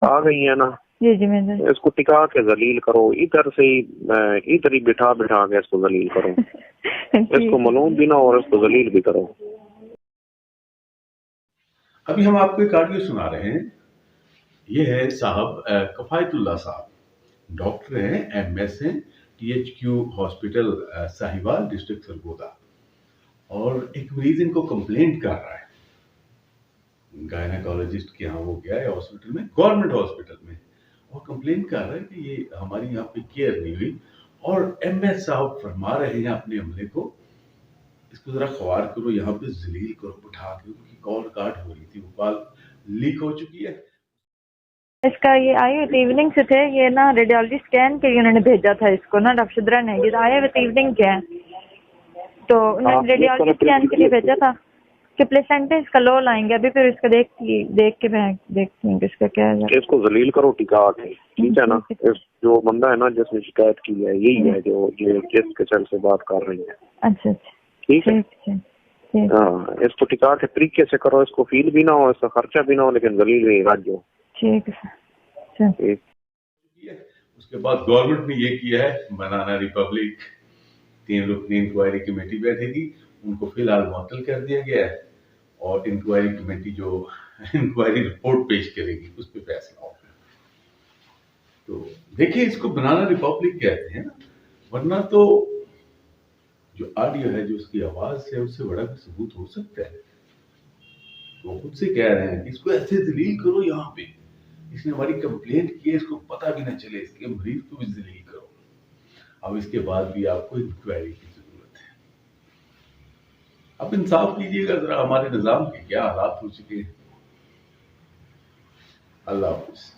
आ गई है ना। जी जी मैं इसको टिका के जलील करो, इधर से ही इधर ही बिठा बिठा के इसको जलील करो। इसको मलूम भी ना और इसको जलील भी करो। अभी हम आपको एक ऑडियो सुना रहे हैं। ये है साहब कफायतुल्लाह साहब, डॉक्टर हैं, एमएस हैं, THQ hospital Sahiwal, district Sargodha. और एक मरीज इनको कंप्लेंट कर रहा है, गायनेकोलॉजिस्ट के यहाँ वो गया है हॉस्पिटल में, गवर्नमेंट हॉस्पिटल में, और कंप्लेंट कर रहा है कि ये हमारी यहाँ पे केयर नहीं हुई। और एमएस साहब फरमा रहे हैं अपने अमले को, इसको जरा ख्वार करो, यहाँ पे जलील करो बिठा के। उनकी कॉल रिकॉर्ड हो रही थी, वो कॉल लीक हो चुकी है। इसका ये आए हुए इवनिंग से थे, ये ना रेडियोलॉजी स्कैन के लिए उन्होंने भेजा था इसको ना, डॉक्टर शुद्रा ने, ये आए हुए इवनिंग के हैं, तो उन्होंने रेडियोलॉजी स्कैन के लिए भेजा था कि प्लेसेंटा इसका लो लाएंगे अभी, फिर इसका देख के मैं देखती हूँ इसका क्या है। इसको जलील करो टिका के, ठीक है ना। इस जो बंदा है ना जिसने शिकायत की है, यही है जो ये जिसके चल से बात कर रही है। अच्छा अच्छा ठीक है। हाँ, इसको टिका के तरीके से करो, इसको फील भी ना हो, इसका खर्चा भी ना हो, लेकिन जलील भी राजो। ठीक है सर। उसके बाद गवर्नमेंट ने ये किया है, बनाना रिपब्लिक 3 रुकनी इंक्वायरी कमेटी बैठी थी, उनको फिलहाल मुअत्तल कर दिया गया है। और इंक्वायरी कमेटी जो इंक्वायरी रिपोर्ट पेश करेगी उस पर फैसला होगा। तो देखिए, इसको बनाना रिपब्लिक कहते हैं ना, वरना तो जो ऑडियो है, जो उसकी आवाज है, उससे बड़ा भी सबूत हो सकता है। तो खुद से कह रहे हैं कि इसको ऐसे दलील करो, यहाँ पे इसने हमारी कंप्लेंट की है, इसको पता भी ना चले, इसके मरीज को भी दलील करो। अब इसके बाद भी आपको इंक्वायरी की जरूरत है। अब इंसाफ कीजिएगा जरा, हमारे निजाम के क्या हालात हो चुके हैं। अल्लाह हाफिज।